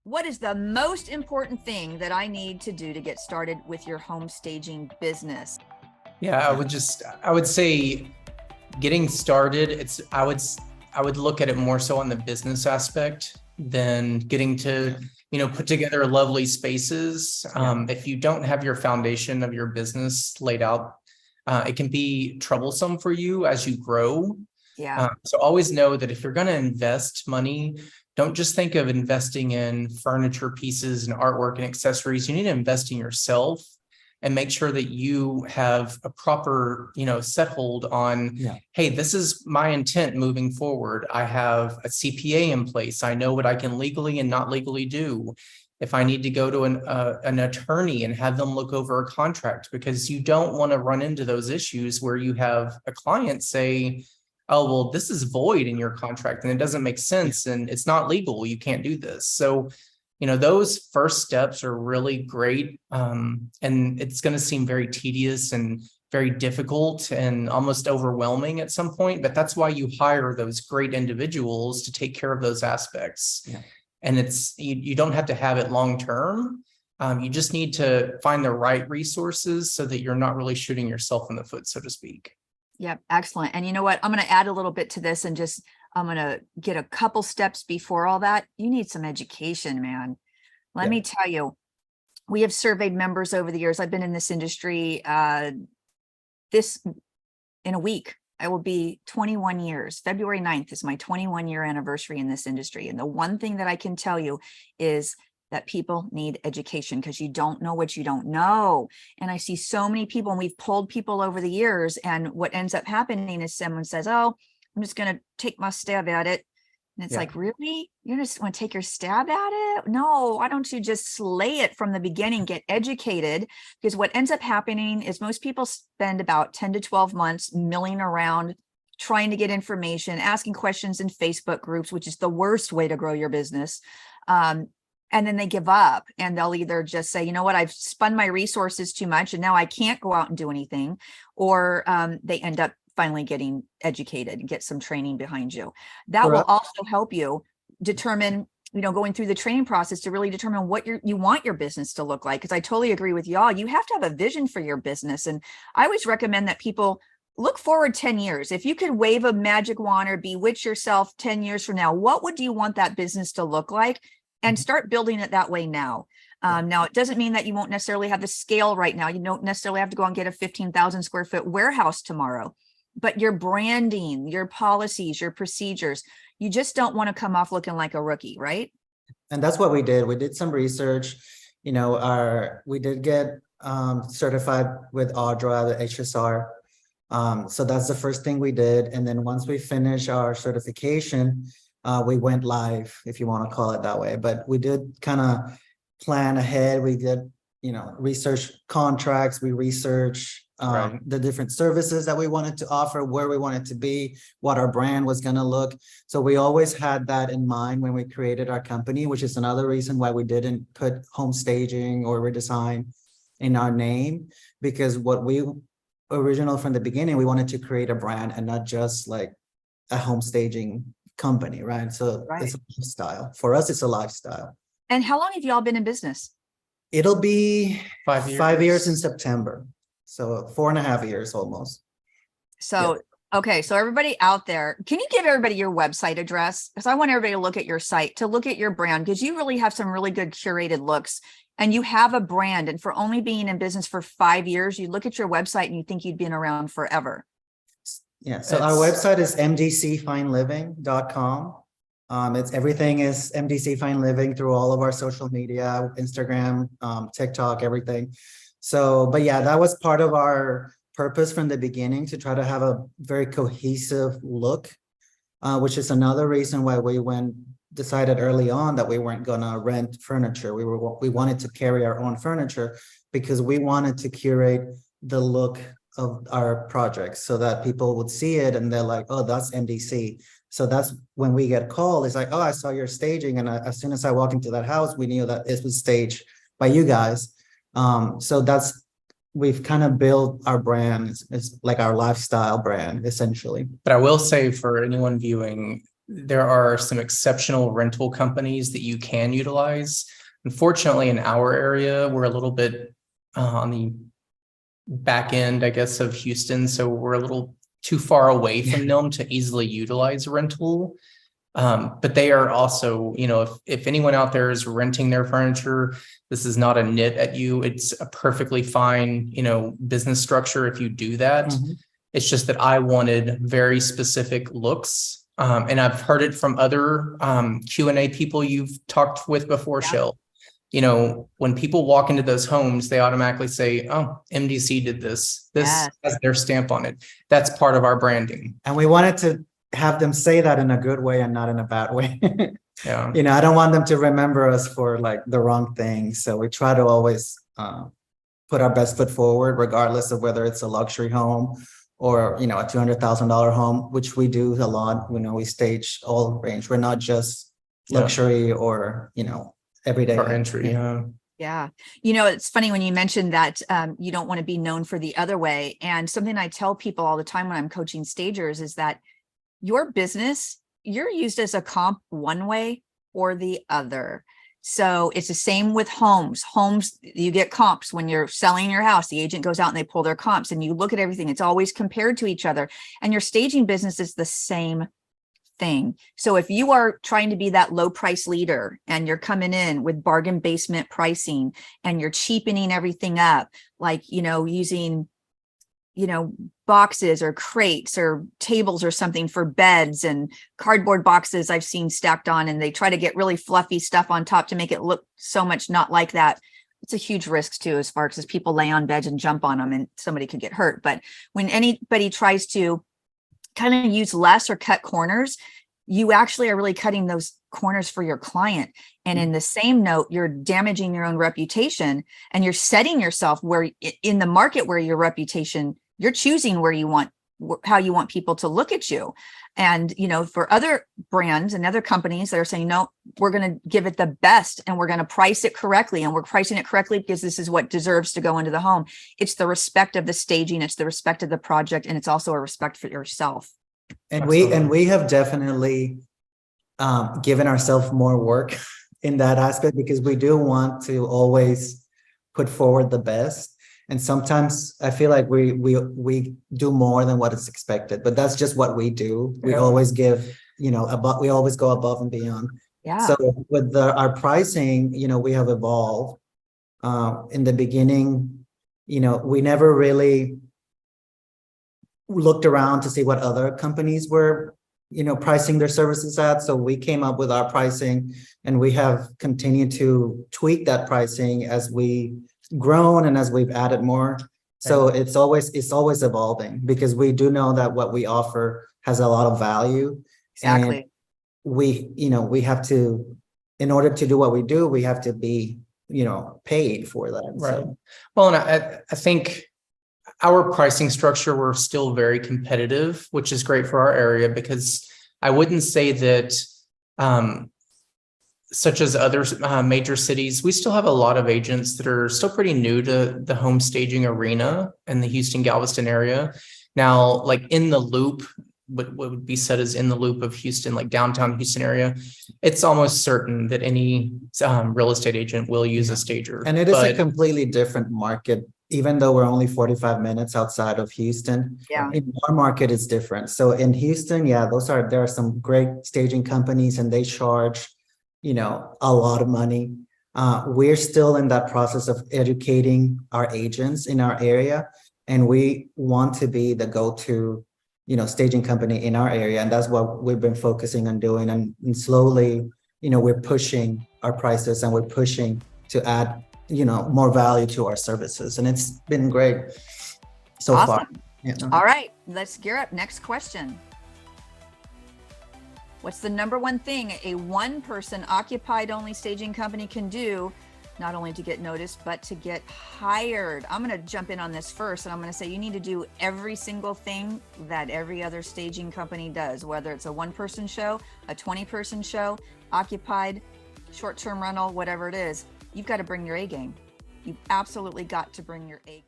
What is the most important thing that I need to do to get started with your home staging business? Yeah, I would say getting started, I would look at it more so on the business aspect than getting to, put together lovely spaces. If you don't have your foundation of your business laid out, it can be troublesome for you as you grow. Yeah. So always know that if you're going to invest money, don't just think of investing in furniture pieces and artwork and accessories. You need to invest in yourself and make sure that you have a proper, set hold on, hey, this is my intent moving forward. I have a CPA in place. I know what I can legally and not legally do. If I need to go to an attorney and have them look over a contract, because you don't want to run into those issues where you have a client say, oh, well, this is void in your contract and it doesn't make sense and it's not legal. You can't do this. So, those first steps are really great. And it's going to seem very tedious and very difficult and almost overwhelming at some point. But that's why you hire those great individuals to take care of those aspects. Yeah. And you don't have to have it long term. You just need to find the right resources so that you're not really shooting yourself in the foot, so to speak. Yep. Excellent. And you know what? I'm going to add a little bit to this and I'm going to get a couple steps before all that. You need some education, man. Let me tell you, we have surveyed members over the years. I've been in this industry in a week. I will be 21 years. February 9th is my 21-year anniversary in this industry. And the one thing that I can tell you is that people need education because you don't know what you don't know. And I see so many people, and we've pulled people over the years. And what ends up happening is someone says, oh, I'm just going to take my stab at it. And it's like, really? You just want to take your stab at it? No, why don't you just slay it from the beginning, get educated? Because what ends up happening is most people spend about 10 to 12 months milling around, trying to get information, asking questions in Facebook groups, which is the worst way to grow your business. And then they give up and they'll either just say, you know what, I've spun my resources too much and now I can't go out and do anything. Or they end up finally getting educated and get some training behind you. That will also help you determine, going through the training process to really determine what you want your business to look like. Because I totally agree with y'all. You have to have a vision for your business. And I always recommend that people look forward 10 years. If you could wave a magic wand or bewitch yourself 10 years from now, what would you want that business to look like? And start building it that way now. Now, it doesn't mean that you won't necessarily have the scale right now. You don't necessarily have to go and get a 15,000 square foot warehouse tomorrow, but your branding, your policies, your procedures, you just don't want to come off looking like a rookie, right? And that's what we did. We did some research. We did get certified with AUDRA, the HSR. So that's the first thing we did. And then once we finished our certification, we went live, if you want to call it that way. But we did kind of plan ahead. We did, research contracts. We researched the different services that we wanted to offer, where we wanted to be, what our brand was going to look. So we always had that in mind when we created our company, which is another reason why we didn't put home staging or redesign in our name, because what we original from the beginning, we wanted to create a brand and not just like a home staging company, right? So it's a lifestyle. For us, it's a lifestyle. And how long have you all been in business? It'll be 5 years. 5 years in September. So 4.5 years almost. So, okay. So everybody out there, can you give everybody your website address? Because I want everybody to look at your site, to look at your brand, because you really have some really good curated looks and you have a brand. And for only being in business for 5 years, you look at your website and you think you'd been around forever. Yeah, so our website is mdcfineliving.com. Everything is MDC Fine Living through all of our social media, Instagram, TikTok, everything. So, but yeah, that was part of our purpose from the beginning, to try to have a very cohesive look, which is another reason why we decided early on that we weren't gonna rent furniture. We wanted to carry our own furniture because we wanted to curate the look of our projects so that people would see it and they're like, oh, that's MDC. So that's when we get called. It's like, oh, I saw your staging. And as soon as I walk into that house, we knew that it was staged by you guys. So we've kind of built our brand. It's like our lifestyle brand, essentially. But I will say, for anyone viewing, there are some exceptional rental companies that you can utilize. Unfortunately, in our area, we're a little bit on the back end, I guess, of Houston. So we're a little too far away from them to easily utilize rental. But they are also, if anyone out there is renting their furniture, this is not a nit at you. It's a perfectly fine, business structure if you do that. Mhm. It's just that I wanted very specific looks. And I've heard it from other Q&A people you've talked with before, Yeah. Shell. When people walk into those homes, they automatically say, oh, MDC did this. This Yes. has their stamp on it. That's part of our branding. And we wanted to have them say that in a good way and not in a bad way. Yeah. I don't want them to remember us for like the wrong thing. So we try to always put our best foot forward, regardless of whether it's a luxury home or, a $200,000 home, which we do a lot. We stage all range. We're not just luxury or, everyday. Our entry. Yeah. Yeah. It's funny when you mentioned that you don't want to be known for the other way. And something I tell people all the time when I'm coaching stagers is that your business, you're used as a comp one way or the other. So it's the same with homes. Homes, you get comps when you're selling your house. The agent goes out and they pull their comps and you look at everything. It's always compared to each other. And your staging business is the same thing. So if you are trying to be that low price leader and you're coming in with bargain basement pricing and you're cheapening everything up, like, using, boxes or crates or tables or something for beds and cardboard boxes I've seen stacked on, and they try to get really fluffy stuff on top to make it look so much not like that. It's a huge risk too, as far as people lay on beds and jump on them and somebody could get hurt. But when anybody tries to kind of use less or cut corners, you actually are really cutting those corners for your client. And in the same note, you're damaging your own reputation and you're setting yourself where in the market where your reputation, you're choosing how you want people to look at you. And, for other brands and other companies that are saying, no, we're going to give it the best and we're going to price it correctly. And we're pricing it correctly because this is what deserves to go into the home. It's the respect of the staging. It's the respect of the project. And it's also a respect for yourself. And Absolutely. we have definitely given ourselves more work in that aspect, because we do want to always put forward the best. And sometimes I feel like we do more than what is expected, but that's just what we do. We always give, we always go above and beyond. Yeah. So with our pricing, we have evolved. In the beginning, we never really looked around to see what other companies were, pricing their services at. So we came up with our pricing, and we have continued to tweak that pricing as we grown and as we've added more. So it's always evolving, because we do know that what we offer has a lot of value. Exactly. And we have to, in order to do what we do, we have to be, paid for that. Right. So. Well, and I think our pricing structure, we're still very competitive, which is great for our area, because I wouldn't say that such as other major cities, we still have a lot of agents that are still pretty new to the home staging arena in the Houston, Galveston area. Now, like in the loop, what would be said as in the loop of Houston, like downtown Houston area, it's almost certain that any real estate agent will use a stager. And it is a completely different market, even though we're only 45 minutes outside of Houston. Yeah. In our market, it's different. So in Houston, there are some great staging companies, and they charge, a lot of money. We're still in that process of educating our agents in our area, and we want to be the go-to, staging company in our area. And that's what we've been focusing on doing. And slowly, we're pushing our prices, and we're pushing to add, more value to our services. And it's been great so far. Yeah. All right, let's gear up. Next question. What's the number one thing a one-person occupied only staging company can do, not only to get noticed, but to get hired? I'm going to jump in on this first, and I'm going to say you need to do every single thing that every other staging company does, whether it's a one-person show, a 20-person show, occupied, short-term rental, whatever it is. You've got to bring your A game. You've absolutely got to bring your A game.